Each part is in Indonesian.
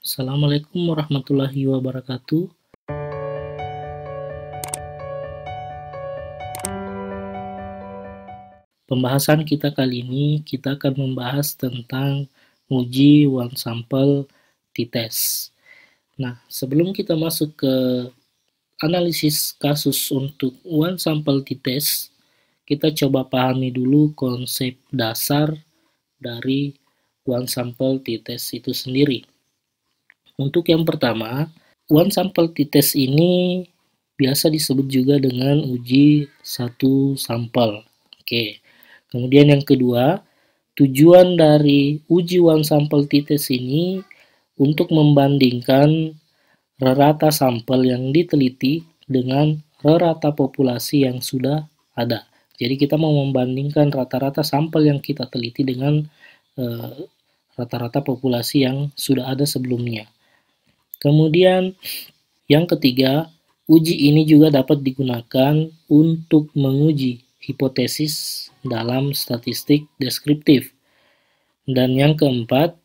Assalamualaikum warahmatullahi wabarakatuh. Pembahasan kita kali ini kita akan membahas tentang uji one sample t-test. Nah, sebelum kita masuk ke analisis kasus untuk one sample t-test, kita coba pahami dulu konsep dasar dari one sample t-test itu sendiri. Untuk yang pertama, one sample t-test ini biasa disebut juga dengan uji satu sampel. Oke. Kemudian yang kedua, tujuan dari uji one sample t-test ini untuk membandingkan rata sampel yang diteliti dengan rata populasi yang sudah ada. Jadi kita mau membandingkan rata-rata sampel yang kita teliti dengan rata-rata populasi yang sudah ada sebelumnya. Kemudian yang ketiga, uji ini juga dapat digunakan untuk menguji hipotesis dalam statistik deskriptif. Dan yang keempat,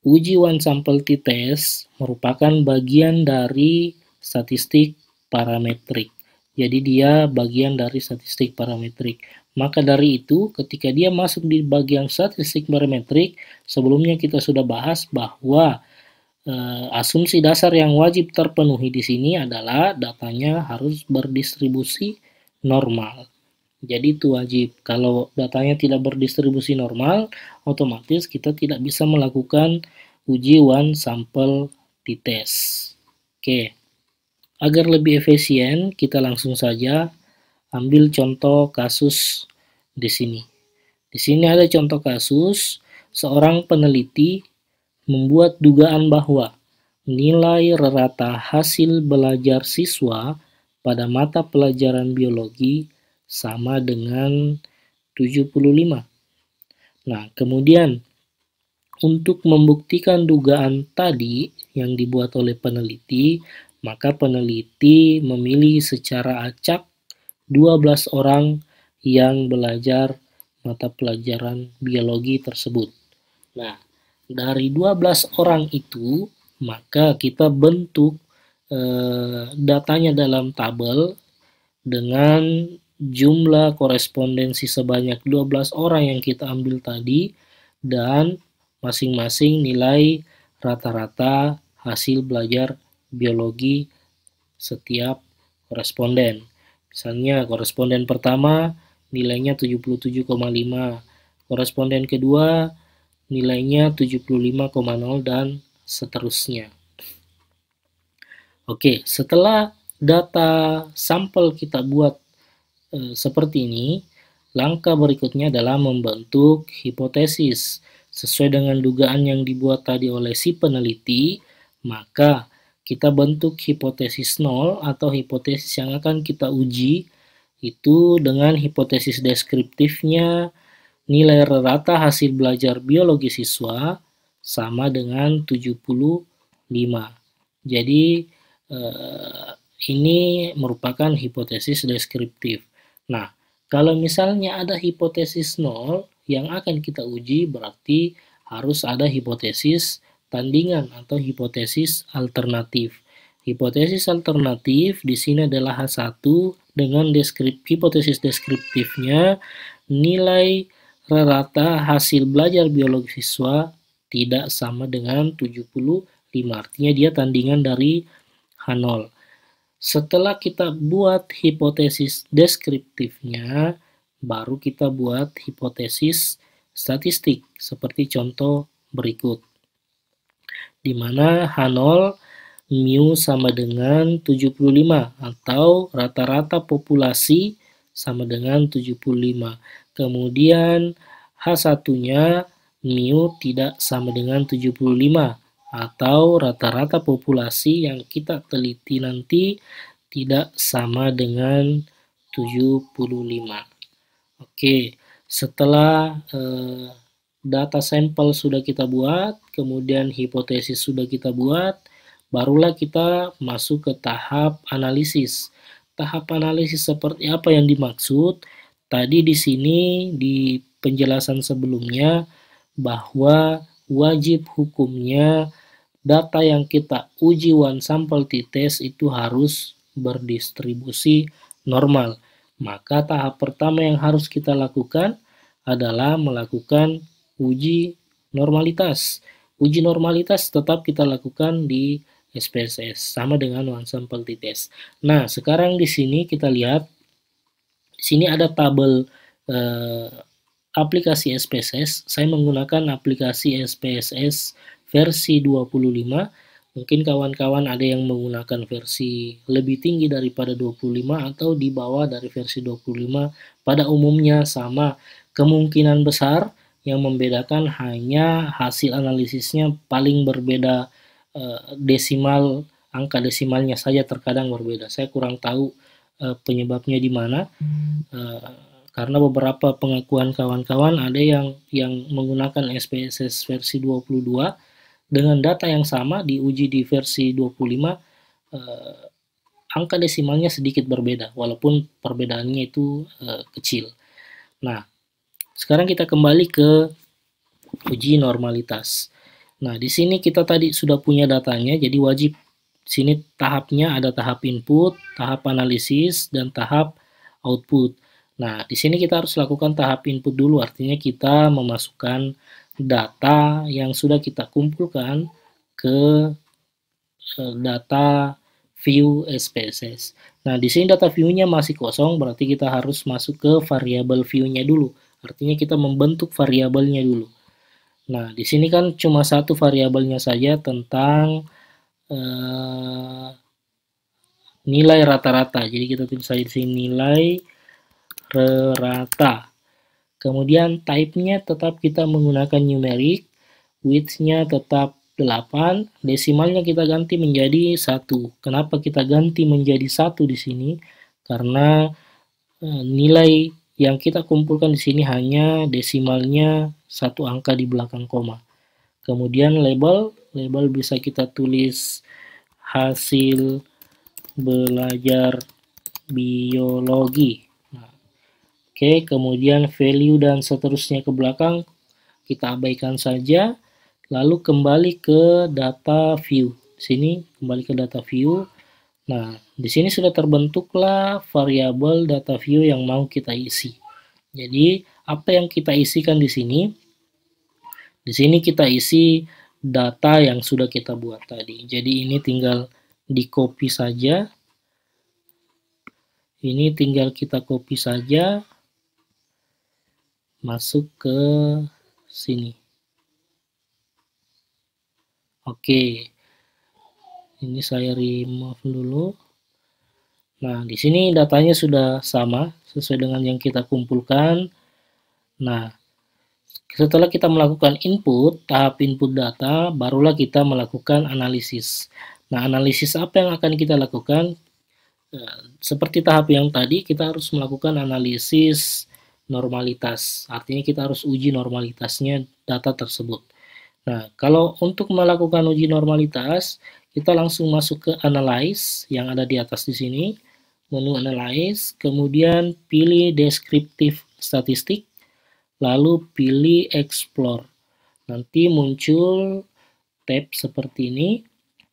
uji one sample t-test merupakan bagian dari statistik parametrik. Jadi dia bagian dari statistik parametrik. Maka dari itu, ketika dia masuk di bagian statistik parametrik, sebelumnya kita sudah bahas bahwa asumsi dasar yang wajib terpenuhi di sini adalah datanya harus berdistribusi normal. Jadi itu wajib. Kalau datanya tidak berdistribusi normal, otomatis kita tidak bisa melakukan uji one sample t-test. Oke. Agar lebih efisien, kita langsung saja ambil contoh kasus di sini. Di sini ada contoh kasus, seorang peneliti membuat dugaan bahwa nilai rata hasil belajar siswa pada mata pelajaran biologi sama dengan 75. Nah, kemudian untuk membuktikan dugaan tadi yang dibuat oleh peneliti, maka peneliti memilih secara acak 12 orang yang belajar mata pelajaran biologi tersebut. Nah, dari 12 orang itu, maka kita bentuk datanya dalam tabel dengan jumlah korespondensi sebanyak 12 orang yang kita ambil tadi dan masing-masing nilai rata-rata hasil belajar biologi setiap koresponden. Misalnya koresponden pertama nilainya 77,5, koresponden kedua nilainya 75,0 dan seterusnya. Oke, setelah data sampel kita buat seperti ini, langkah berikutnya adalah membentuk hipotesis. Sesuai dengan dugaan yang dibuat tadi oleh si peneliti, maka kita bentuk hipotesis 0 atau hipotesis yang akan kita uji itu dengan hipotesis deskriptifnya nilai rata hasil belajar biologi siswa sama dengan 75. Jadi ini merupakan hipotesis deskriptif. Nah, kalau misalnya ada hipotesis 0 yang akan kita uji, berarti harus ada hipotesis tandingan atau hipotesis alternatif. Hipotesis alternatif di sini adalah H1 dengan hipotesis deskriptifnya nilai rata hasil belajar biologi siswa tidak sama dengan 75. Artinya dia tandingan dari H0. Setelah kita buat hipotesis deskriptifnya, baru kita buat hipotesis statistik seperti contoh berikut. Di mana H0 mu sama dengan 75 atau rata-rata populasi sama dengan 75. Kemudian H1-nya mu tidak sama dengan 75 atau rata-rata populasi yang kita teliti nanti tidak sama dengan 75. Oke, setelah data sampel sudah kita buat, kemudian hipotesis sudah kita buat, barulah kita masuk ke tahap analisis. Tahap analisis seperti apa yang dimaksud? Tadi di sini di penjelasan sebelumnya bahwa wajib hukumnya data yang kita uji one sample t-test itu harus berdistribusi normal. Maka tahap pertama yang harus kita lakukan adalah melakukan uji normalitas. Uji normalitas tetap kita lakukan di SPSS, sama dengan one sample t-test. Nah, sekarang di sini kita lihat, di sini ada tabel aplikasi SPSS. Saya menggunakan aplikasi SPSS versi 25. Mungkin kawan-kawan ada yang menggunakan versi lebih tinggi daripada 25 atau di bawah dari versi 25. Pada umumnya sama. Kemungkinan besar yang membedakan hanya hasil analisisnya paling berbeda desimal, angka desimalnya saja terkadang berbeda. Saya kurang tahu penyebabnya di mana. Karena beberapa pengakuan kawan-kawan ada yang menggunakan SPSS versi 22 dengan data yang sama diuji di versi 25, angka desimalnya sedikit berbeda walaupun perbedaannya itu kecil. Nah, sekarang kita kembali ke uji normalitas. Nah, di sini kita tadi sudah punya datanya, jadi wajib sini tahapnya ada tahap input, tahap analisis, dan tahap output. Nah, di sini kita harus lakukan tahap input dulu, artinya kita memasukkan data yang sudah kita kumpulkan ke data view SPSS. Nah, di sini data view-nya masih kosong, berarti kita harus masuk ke variabel view-nya dulu. Artinya kita membentuk variabelnya dulu. Nah, di sini kan cuma satu variabelnya saja tentang nilai rata-rata. Jadi kita tulis saja di sini nilai rata. Kemudian type-nya tetap kita menggunakan numeric, width-nya tetap 8, desimalnya kita ganti menjadi 1. Kenapa kita ganti menjadi 1 di sini? Karena nilai yang kita kumpulkan di sini hanya desimalnya satu angka di belakang koma. Kemudian label bisa kita tulis hasil belajar biologi. Nah, oke, kemudian value dan seterusnya ke belakang kita abaikan saja. Lalu kembali ke data view. Sini kembali ke data view. Nah, di sini sudah terbentuklah variabel data view yang mau kita isi. Jadi, apa yang kita isikan di sini? Di sini kita isi data yang sudah kita buat tadi. Jadi, ini tinggal di-copy saja. Ini tinggal kita copy saja. Masuk ke sini. Oke. Ini saya remove dulu. Nah, di sini datanya sudah sama sesuai dengan yang kita kumpulkan. Nah, setelah kita melakukan input, tahap input data, barulah kita melakukan analisis. Nah, analisis apa yang akan kita lakukan? Seperti tahap yang tadi, kita harus melakukan analisis normalitas. Artinya kita harus uji normalitasnya data tersebut. Nah, kalau untuk melakukan uji normalitas, kita langsung masuk ke Analyze yang ada di atas di sini, menu Analyze, kemudian pilih Descriptive Statistic, lalu pilih Explore. Nanti muncul tab seperti ini.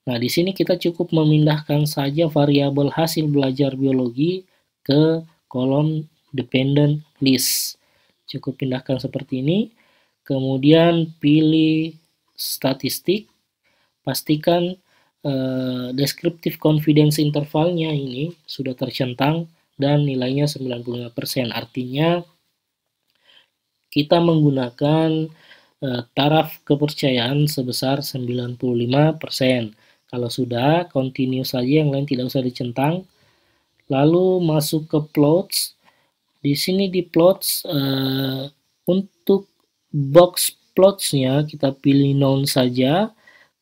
Nah, di sini kita cukup memindahkan saja variabel hasil belajar biologi ke kolom Dependent List. Cukup pindahkan seperti ini. Kemudian pilih statistik, pastikan descriptive confidence intervalnya ini sudah tercentang dan nilainya 95%. Artinya kita menggunakan taraf kepercayaan sebesar 95%. Kalau sudah, continue saja, yang lain tidak usah dicentang. Lalu masuk ke plots. Di sini di plots untuk box plots-nya kita pilih none saja.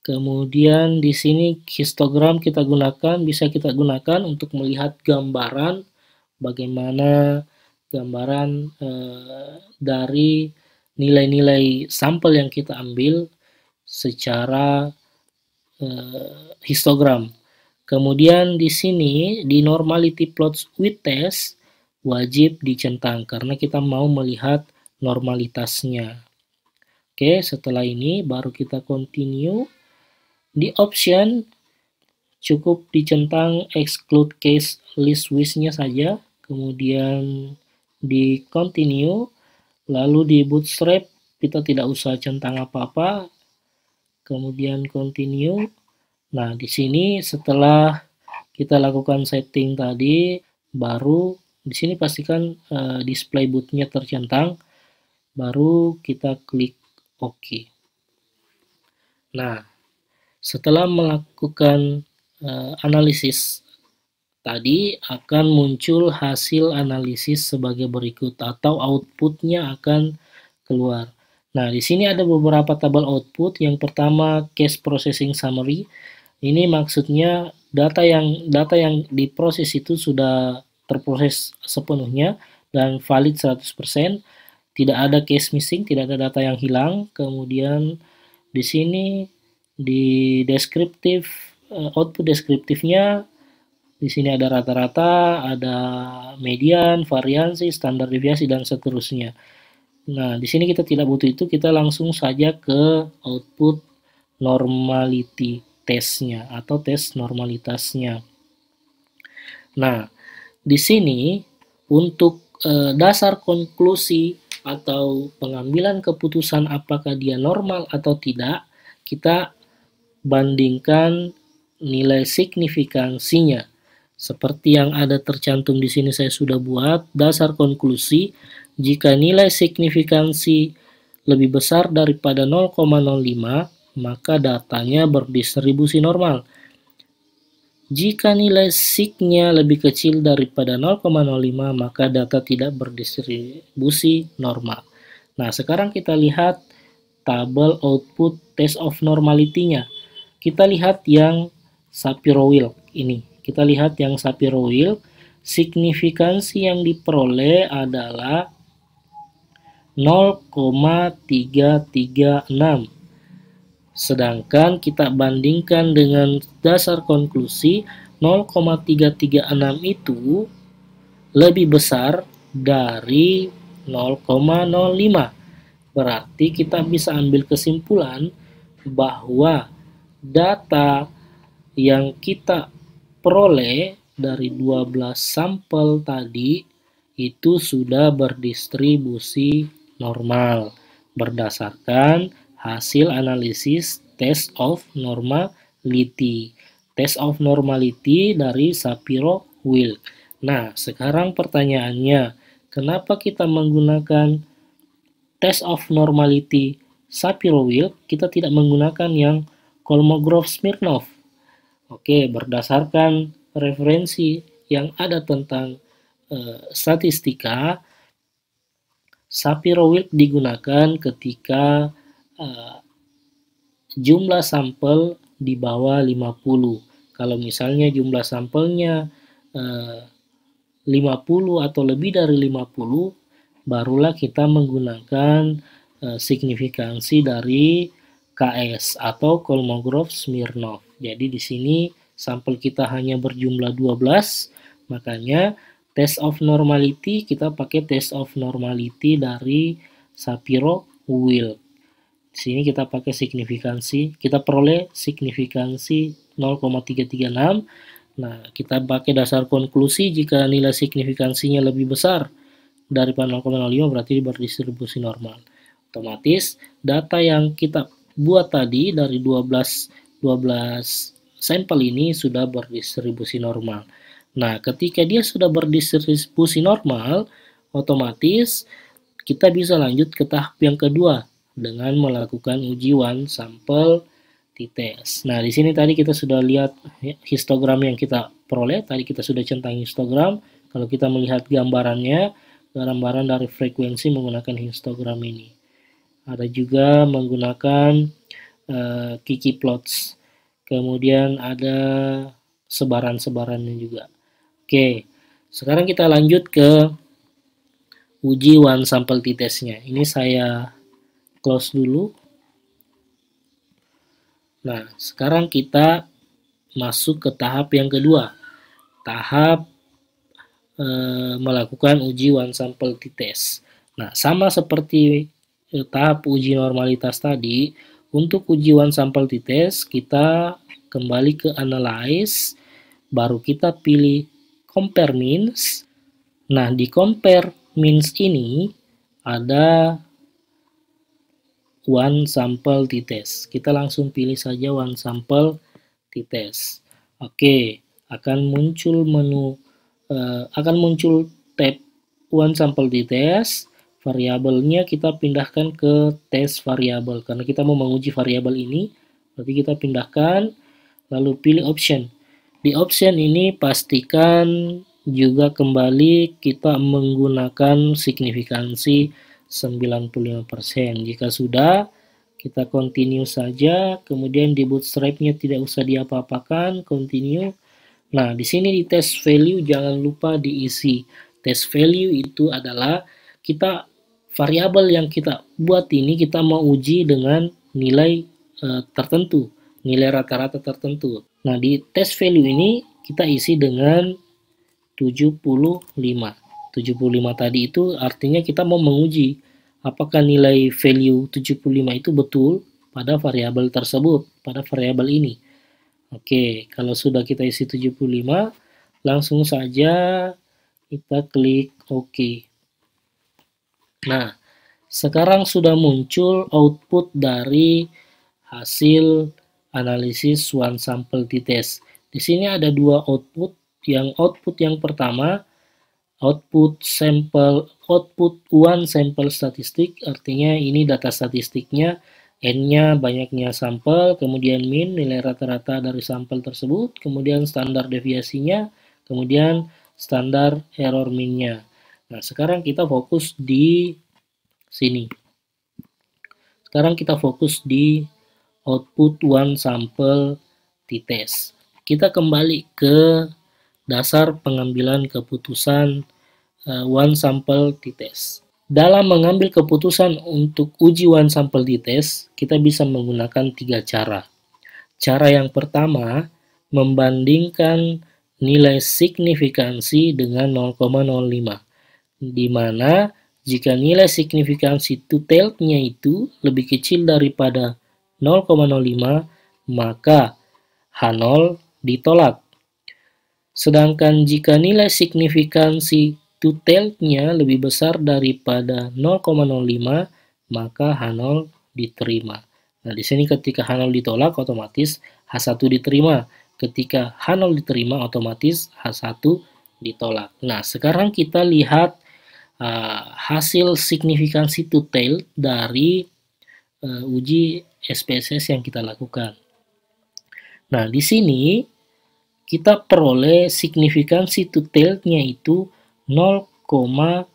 Kemudian di sini histogram kita gunakan, bisa kita gunakan untuk melihat gambaran bagaimana gambaran dari nilai-nilai sampel yang kita ambil secara histogram. Kemudian di sini di normality plots with test wajib dicentang karena kita mau melihat normalitasnya. Oke, setelah ini baru kita continue. Di option cukup dicentang exclude case list with-nya saja, kemudian di continue, lalu di bootstrap kita tidak usah centang apa-apa, kemudian continue. Nah, di sini setelah kita lakukan setting tadi, baru di sini pastikan display bootnya tercentang, baru kita klik OK. Nah, setelah melakukan analisis tadi, akan muncul hasil analisis sebagai berikut atau outputnya akan keluar. Nah, di sini ada beberapa tabel output. Yang pertama, case processing summary. Ini maksudnya data yang diproses itu sudah terproses sepenuhnya dan valid 100%. Tidak ada case missing, tidak ada data yang hilang. Kemudian di sini di deskriptif, output deskriptifnya, di sini ada rata-rata, ada median, variansi, standar deviasi, dan seterusnya. Nah, di sini kita tidak butuh itu, kita langsung saja ke output normality testnya atau tes normalitasnya. Nah, di sini untuk dasar konklusi atau pengambilan keputusan apakah dia normal atau tidak, kita bandingkan nilai signifikansinya. Seperti yang ada tercantum di sini saya sudah buat, dasar konklusi, jika nilai signifikansi lebih besar daripada 0,05, maka datanya berdistribusi normal. Jika nilai sig-nya lebih kecil daripada 0,05, maka data tidak berdistribusi normal. Nah, sekarang kita lihat tabel output test of normality-nya. Kita lihat yang Shapiro-Wilk ini. Kita lihat yang Shapiro-Wilk, signifikansi yang diperoleh adalah 0,336. Sedangkan kita bandingkan dengan dasar konklusi, 0,336 itu lebih besar dari 0,05. Berarti kita bisa ambil kesimpulan bahwa data yang kita peroleh dari 12 sampel tadi itu sudah berdistribusi normal berdasarkan hasil analisis test of normality. Test of normality dari Shapiro-Wilk. Nah, sekarang pertanyaannya, kenapa kita menggunakan test of normality Shapiro-Wilk, kita tidak menggunakan yang Kolmogorov-Smirnov? Oke, berdasarkan referensi yang ada tentang statistika, Shapiro-Wilk digunakan ketika jumlah sampel di bawah 50. Kalau misalnya jumlah sampelnya 50 atau lebih dari 50, barulah kita menggunakan signifikansi dari KS atau Kolmogorov-Smirnov. Jadi di sini sampel kita hanya berjumlah 12, makanya test of normality kita pakai test of normality dari Shapiro-Wilk. Di sini kita pakai signifikansi, kita peroleh signifikansi 0,336. Nah, kita pakai dasar konklusi, jika nilai signifikansinya lebih besar daripada 0,05 berarti berdistribusi normal. Otomatis data yang kita buat tadi dari 12 sampel ini sudah berdistribusi normal. Nah, ketika dia sudah berdistribusi normal, otomatis kita bisa lanjut ke tahap yang kedua dengan melakukan uji one sample t-test. Nah, di sini tadi kita sudah lihat histogram yang kita peroleh. Tadi kita sudah centang histogram. Kalau kita melihat gambarannya, gambaran dari frekuensi menggunakan histogram ini. Ada juga menggunakan Kiki plots. Kemudian ada sebaran-sebarannya juga. Oke, sekarang kita lanjut ke uji one sample t-testnya. Ini saya close dulu. Nah, sekarang kita masuk ke tahap yang kedua. Tahap melakukan uji one sample t-test. Nah, sama seperti tahap uji normalitas tadi, Untuk uji one sample t-test, kita kembali ke analyze, baru kita pilih compare means. Nah, di compare means ini ada one sample t-test. Kita langsung pilih saja one sample t-test. Oke, akan muncul tab one sample t-test. Variabelnya kita pindahkan ke test variabel karena kita mau menguji variabel ini. Berarti kita pindahkan, lalu pilih option. Di option ini pastikan juga kembali kita menggunakan signifikansi 95%. Jika sudah, kita continue saja, kemudian di bootstrap-nya tidak usah diapa-apakan, continue. Nah, di sini di test value jangan lupa diisi. Test value itu adalah variabel yang kita buat ini kita mau uji dengan nilai tertentu, nilai rata-rata tertentu. Nah, di test value ini kita isi dengan 75. 75 tadi itu artinya kita mau menguji apakah nilai value 75 itu betul pada variabel tersebut, pada variabel ini. Oke, kalau sudah kita isi 75, langsung saja kita klik OK. Nah, sekarang sudah muncul output dari hasil analisis one sample t-test. Di sini ada dua output. Output yang pertama, output one sample statistik, artinya ini data statistiknya, n-nya banyaknya sampel, kemudian min nilai rata-rata dari sampel tersebut, kemudian standar deviasinya, kemudian standar error min-nya. Nah, sekarang kita fokus di sini. Sekarang kita fokus di output one sample t-test. Kita kembali ke dasar pengambilan keputusan one sample t-test. Dalam mengambil keputusan untuk uji one sample t-test, kita bisa menggunakan 3 cara. Cara yang pertama, membandingkan nilai signifikansi dengan 0,05. Di mana jika nilai signifikansi two-tailed-nya itu lebih kecil daripada 0,05, maka H0 ditolak. Sedangkan jika nilai signifikansi two-tailed-nya lebih besar daripada 0,05, maka H0 diterima. Nah, di sini ketika H0 ditolak, otomatis H1 diterima. Ketika H0 diterima, otomatis H1 ditolak. Nah, sekarang kita lihat hasil signifikansi two-tailed dari uji SPSS yang kita lakukan. Nah, di sini kita peroleh signifikansi two-tailed-nya itu 0,016.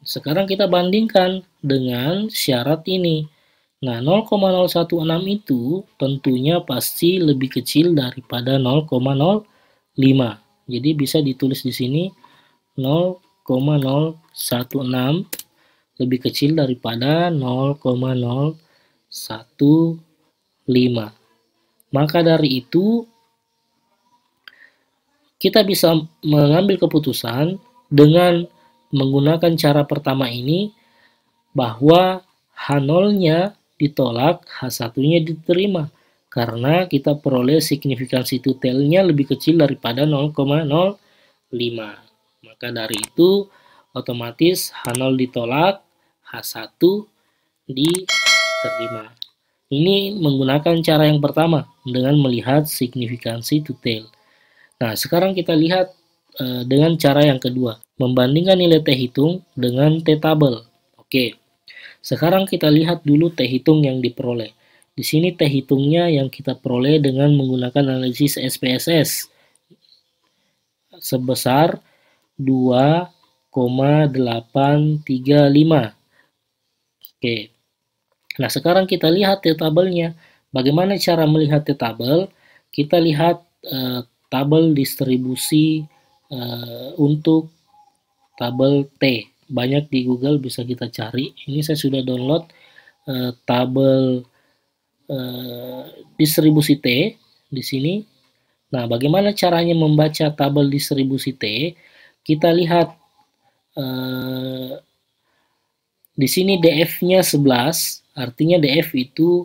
Sekarang kita bandingkan dengan syarat ini. Nah, 0,016 itu tentunya pasti lebih kecil daripada 0,05. Jadi bisa ditulis di sini 0,016 lebih kecil daripada 0,015. Maka dari itu kita bisa mengambil keputusan dengan menggunakan cara pertama ini bahwa H0-nya ditolak, H1-nya diterima. Karena kita peroleh signifikansi two-tailed-nya lebih kecil daripada 0,05. Maka dari itu, otomatis H0 ditolak, H1 diterima. Ini menggunakan cara yang pertama, dengan melihat signifikansi two-tailed. Nah, sekarang kita lihat dengan cara yang kedua, membandingkan nilai T hitung dengan T tabel. Oke, sekarang kita lihat dulu T hitung yang diperoleh. Di sini T hitungnya yang kita peroleh dengan menggunakan analisis SPSS sebesar 2,835. Oke. Nah, sekarang kita lihat T tabelnya. Bagaimana cara melihat T tabel? Kita lihat tabel distribusi untuk tabel T. Banyak di Google bisa kita cari. Ini saya sudah download tabel distribusi T di sini. Nah, bagaimana caranya membaca tabel distribusi T? Kita lihat Di sini DF-nya 11, artinya DF itu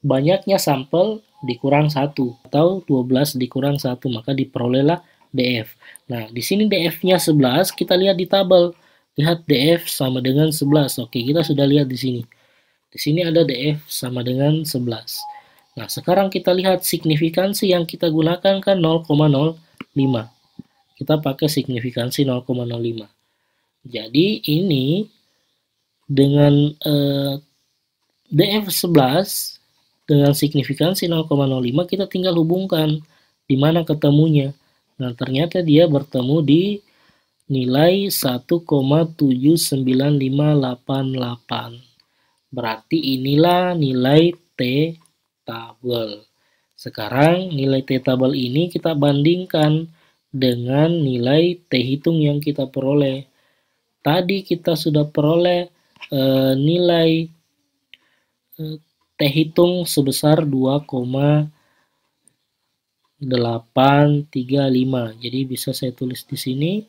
banyaknya sampel dikurang 1 atau 12 dikurang 1, maka diperolehlah DF. Nah, di sini DF-nya 11, kita lihat di tabel. Lihat DF sama dengan 11. Oke, kita sudah lihat di sini. Di sini ada DF sama dengan 11. Nah, sekarang kita lihat signifikansi yang kita gunakan kan 0,05. Kita pakai signifikansi 0,05. Jadi ini dengan DF 11 dengan signifikansi 0,05 kita tinggal hubungkan di mana ketemunya. Nah, ternyata dia bertemu di nilai 1,79588. Berarti inilah nilai T tabel. Sekarang nilai T tabel ini kita bandingkan dengan nilai T hitung yang kita peroleh. Tadi kita sudah peroleh nilai T hitung sebesar 2,835. Jadi bisa saya tulis di sini.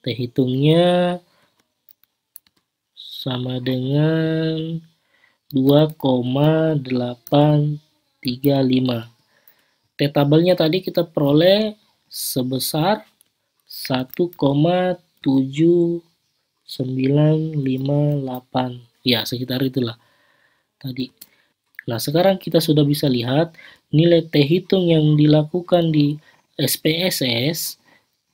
T hitungnya sama dengan 2,835. T tabelnya tadi kita peroleh sebesar 1,7958. Ya, sekitar itulah tadi. Nah, sekarang kita sudah bisa lihat nilai T hitung yang dilakukan di SPSS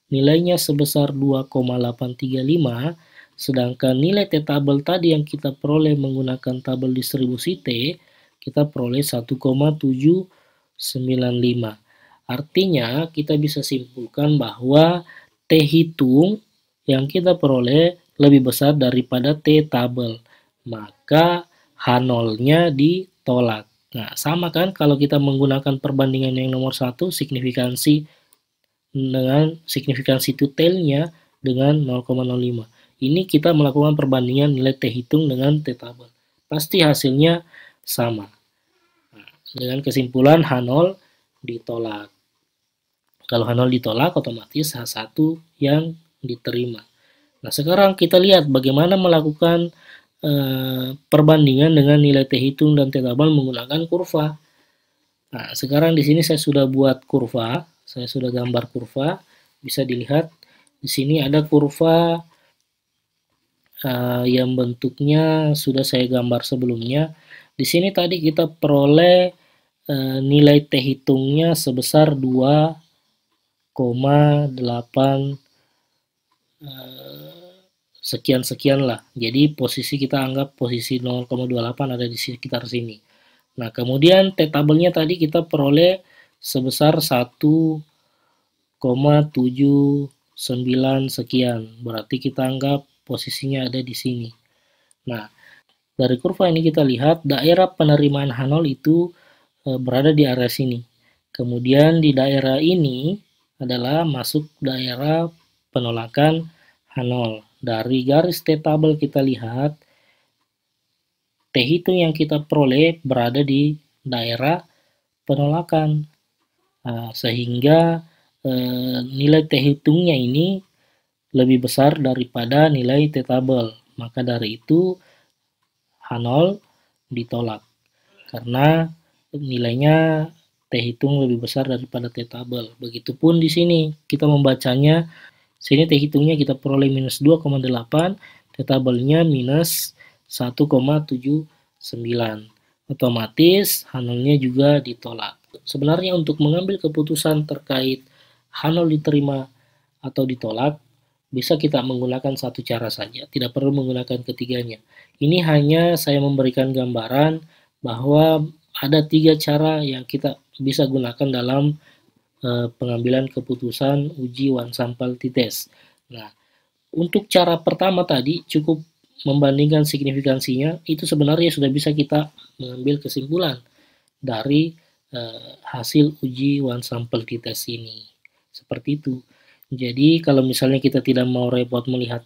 nilainya sebesar 2,835, sedangkan nilai T tabel tadi yang kita peroleh menggunakan tabel distribusi T, kita peroleh 1,795. Artinya, kita bisa simpulkan bahwa T hitung yang kita peroleh lebih besar daripada T tabel. Maka H0-nya ditolak. Nah, sama kan kalau kita menggunakan perbandingan yang nomor 1, signifikansi dengan signifikansi detailnya dengan 0,05. Ini kita melakukan perbandingan nilai T hitung dengan T tabel. Pasti hasilnya sama. Nah, dengan kesimpulan H0 ditolak. Kalau H0 ditolak, otomatis H1 yang diterima. Nah, sekarang kita lihat bagaimana melakukan perbandingan dengan nilai T hitung dan T tabel menggunakan kurva. Nah, sekarang di sini saya sudah buat kurva, saya sudah gambar kurva, bisa dilihat di sini ada kurva yang bentuknya sudah saya gambar sebelumnya. Di sini tadi kita peroleh nilai T hitungnya sebesar 2,8 sekian-sekian lah. Jadi posisi kita anggap posisi 0,28 ada di sekitar sini. Nah, kemudian T tabelnya tadi kita peroleh sebesar 1,79 sekian. Berarti kita anggap posisinya ada di sini. Nah, dari kurva ini kita lihat daerah penerimaan H0 itu berada di area sini. Kemudian di daerah ini adalah masuk daerah penolakan H0. Dari garis T tabel kita lihat T hitung yang kita peroleh berada di daerah penolakan. Sehingga nilai T hitungnya ini lebih besar daripada nilai T tabel. Maka dari itu H0 ditolak. Karena nilainya T hitung lebih besar daripada T tabel. Begitupun di sini kita membacanya. Sini T hitungnya kita peroleh minus 2,8, T tabelnya minus 1,79. Otomatis H0-nya juga ditolak. Sebenarnya untuk mengambil keputusan terkait H0 diterima atau ditolak, bisa kita menggunakan satu cara saja, tidak perlu menggunakan ketiganya. Ini hanya saya memberikan gambaran bahwa ada 3 cara yang kita bisa gunakan dalam pengambilan keputusan uji one sample t-test. Nah, untuk cara pertama tadi cukup membandingkan signifikansinya, itu sebenarnya sudah bisa kita mengambil kesimpulan dari hasil uji one sample t-test ini. Seperti itu. Jadi kalau misalnya kita tidak mau repot melihat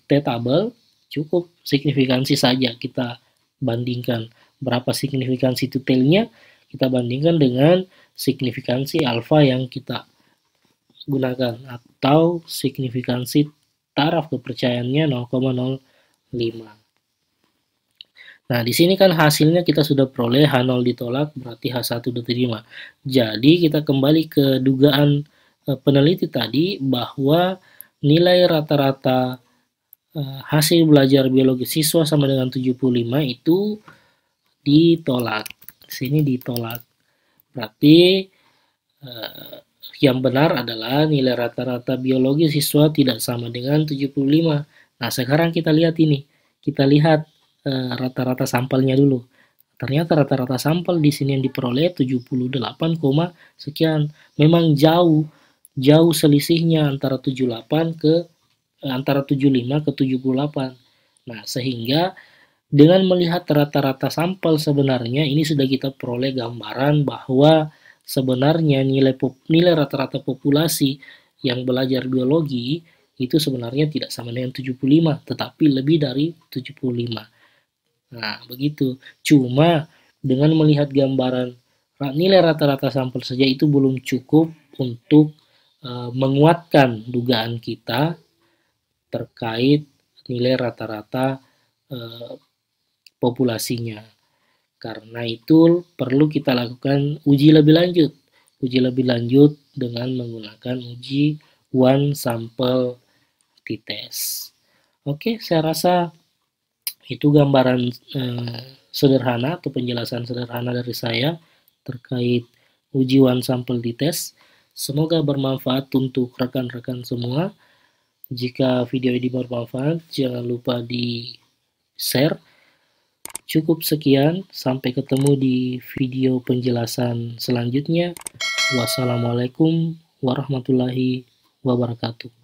T-tabel, cukup signifikansi saja kita bandingkan. Berapa signifikansi detailnya, kita bandingkan dengan signifikansi alfa yang kita gunakan atau signifikansi taraf kepercayaannya 0,05. Nah, di sini kan hasilnya kita sudah peroleh H0 ditolak, berarti H1 diterima. Jadi, kita kembali ke dugaan peneliti tadi bahwa nilai rata-rata hasil belajar biologi siswa sama dengan 75 itu ditolak. Di sini ditolak. Berarti yang benar adalah nilai rata-rata biologi siswa tidak sama dengan 75. Nah, sekarang kita lihat ini. Kita lihat rata-rata sampelnya dulu. Ternyata rata-rata sampel di sini yang diperoleh 78, sekian. Memang jauh selisihnya antara 75 ke 78. Nah, sehingga dengan melihat rata-rata sampel sebenarnya ini sudah kita peroleh gambaran bahwa sebenarnya nilai rata-rata populasi yang belajar biologi itu sebenarnya tidak sama dengan 75, tetapi lebih dari 75. Nah, begitu. Cuma dengan melihat gambaran nilai rata-rata sampel saja itu belum cukup untuk menguatkan dugaan kita terkait nilai rata-rata populasinya. Karena itu perlu kita lakukan uji lebih lanjut. Uji lebih lanjut dengan menggunakan uji one sample t-test. Oke, saya rasa itu gambaran sederhana atau penjelasan sederhana dari saya terkait uji one sample t-test. Semoga bermanfaat untuk rekan-rekan semua. Jika video ini bermanfaat, jangan lupa di share. Cukup sekian, sampai ketemu di video penjelasan selanjutnya. Wassalamualaikum warahmatullahi wabarakatuh.